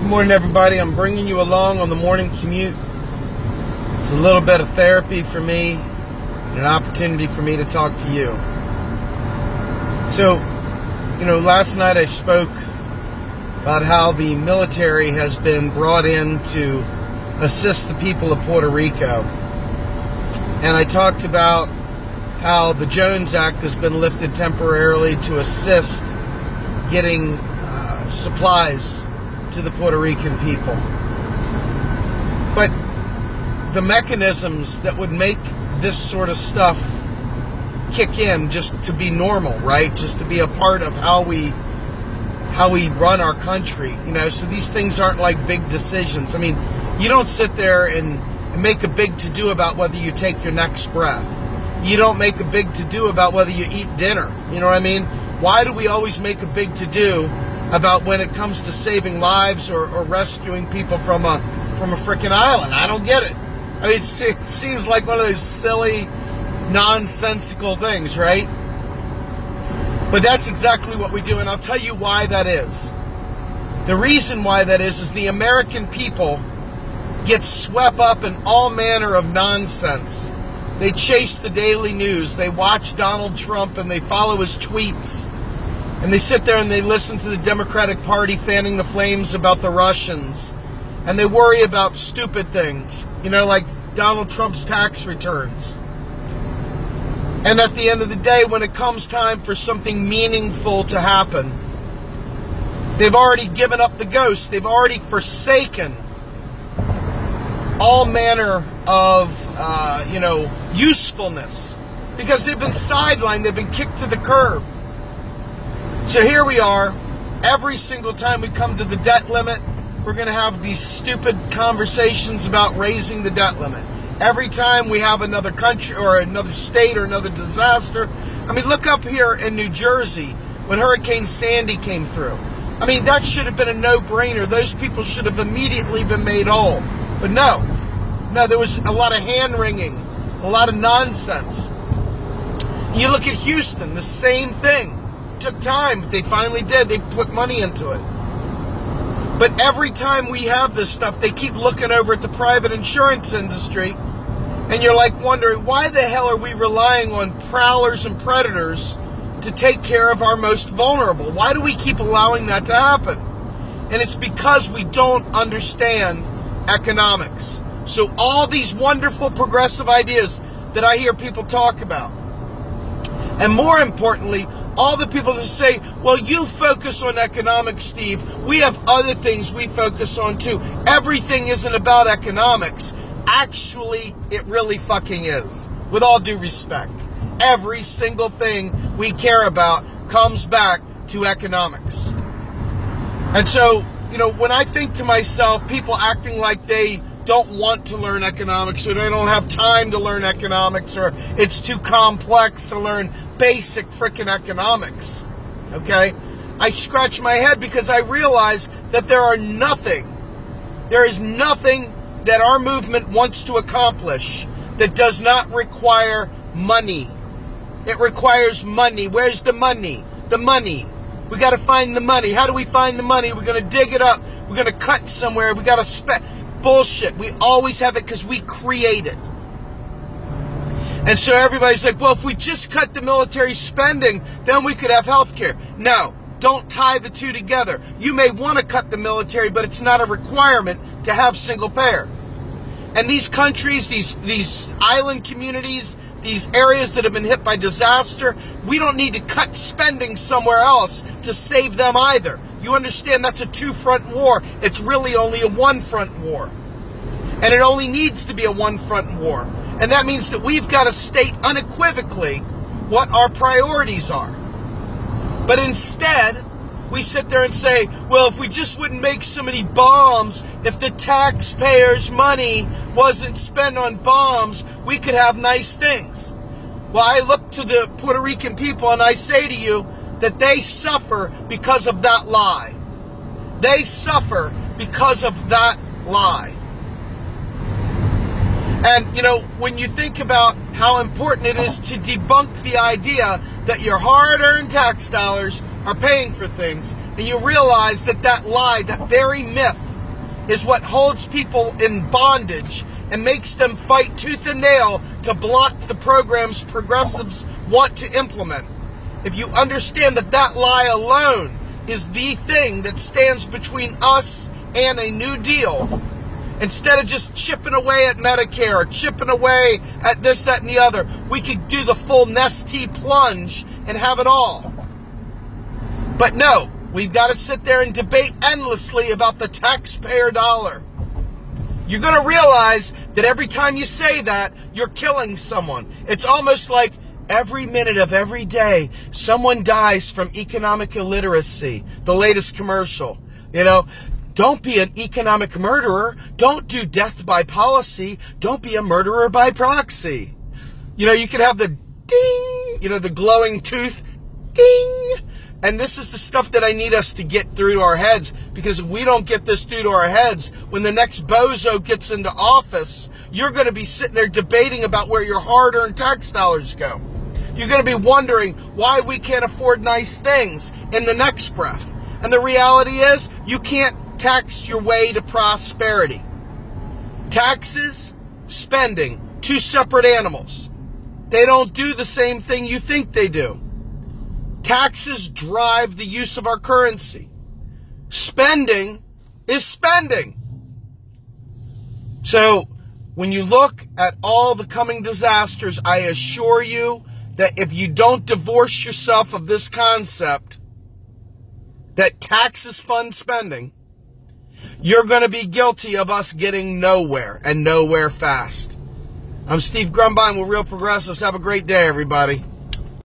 morning, everybody. I'm bringing you along on the morning commute. It's a little bit of therapy for me and an opportunity for me to talk to you. So, last night I spoke about how the military has been brought in to assist the people of Puerto Rico. And I talked about how the Jones Act has been lifted temporarily to assist getting supplies to the Puerto Rican people. But the mechanisms that would make this sort of stuff kick in just to be normal, right? Just to be a part of how we run our country, so these things aren't like big decisions. I mean, you don't sit there and make a big to-do about whether you take your next breath. You don't make a big to-do about whether you eat dinner. You know what I mean? Why do we always make a big to-do about when it comes to saving lives or rescuing people from a freaking island? I don't get it. I mean, it seems like one of those silly, nonsensical things, right? But that's exactly what we do, and I'll tell you why that is. The reason why that is the American people get swept up in all manner of nonsense. They chase the daily news. They watch Donald Trump and they follow his tweets. And they sit there and they listen to the Democratic Party fanning the flames about the Russians. And they worry about stupid things, like Donald Trump's tax returns. And at the end of the day, when it comes time for something meaningful to happen, they've already given up the ghost. They've already forsaken all manner of, usefulness. Because they've been sidelined. They've been kicked to the curb. So here we are. Every single time we come to the debt limit, we're going to have these stupid conversations about raising the debt limit. Every time we have another country or another state or another disaster. I mean, look up here in New Jersey when Hurricane Sandy came through. I mean, that should have been a no-brainer. Those people should have immediately been made whole. But no, there was a lot of hand-wringing, a lot of nonsense. You look at Houston, the same thing. Took time, but they finally did. They put money into it. But every time we have this stuff, they keep looking over at the private insurance industry, and you're like wondering, why the hell are we relying on prowlers and predators to take care of our most vulnerable? Why do we keep allowing that to happen? And it's because we don't understand economics. So all these wonderful progressive ideas that I hear people talk about, and more importantly, all the people that say, well, you focus on economics, Steve. We have other things we focus on too. Everything isn't about economics. Actually, it really fucking is. With all due respect. Every single thing we care about comes back to economics. And so, when I think to myself, people acting like they don't want to learn economics, or they don't have time to learn economics, or it's too complex to learn basic frickin' economics, okay? I scratch my head because I realize that there is nothing that our movement wants to accomplish that does not require money. It requires money. Where's the money? The money. We got to find the money. How do we find the money? We're going to dig it up. We're going to cut somewhere. We got to spend. Bullshit. We always have it because we create it. And so everybody's like, well, if we just cut the military spending, then we could have health care. No, don't tie the two together. You may want to cut the military, but it's not a requirement to have single payer. And these countries, these island communities, these areas that have been hit by disaster, we don't need to cut spending somewhere else to save them either. You understand that's a two-front war. It's really only a one-front war. And it only needs to be a one-front war. And that means that we've got to state unequivocally what our priorities are. But instead, we sit there and say, well, if we just wouldn't make so many bombs, if the taxpayers' money wasn't spent on bombs, we could have nice things. Well, I look to the Puerto Rican people and I say to you that they suffer because of that lie. They suffer because of that lie. And, when you think about how important it is to debunk the idea that your hard-earned tax dollars are paying for things, and you realize that that lie, that very myth, is what holds people in bondage and makes them fight tooth and nail to block the programs progressives want to implement. If you understand that that lie alone is the thing that stands between us and a New Deal, instead of just chipping away at Medicare or chipping away at this, that, and the other, we could do the full Nestea plunge and have it all. But no, we've got to sit there and debate endlessly about the taxpayer dollar. You're going to realize that every time you say that, you're killing someone. It's almost like every minute of every day, someone dies from economic illiteracy. The latest commercial, you know, don't be an economic murderer. Don't do death by policy. Don't be a murderer by proxy. You know, you could have the ding, you know, the glowing tooth, ding. And this is the stuff that I need us to get through to our heads, because if we don't get this through to our heads, when the next bozo gets into office, you're going to be sitting there debating about where your hard-earned tax dollars go. You're going to be wondering why we can't afford nice things in the next breath. And the reality is, you can't tax your way to prosperity. Taxes, spending, two separate animals. They don't do the same thing you think they do. Taxes drive the use of our currency. Spending is spending. So, when you look at all the coming disasters, I assure you that if you don't divorce yourself of this concept, that taxes fund spending, you're going to be guilty of us getting nowhere, and nowhere fast. I'm Steve Grumbine with Real Progressives. Have a great day, everybody.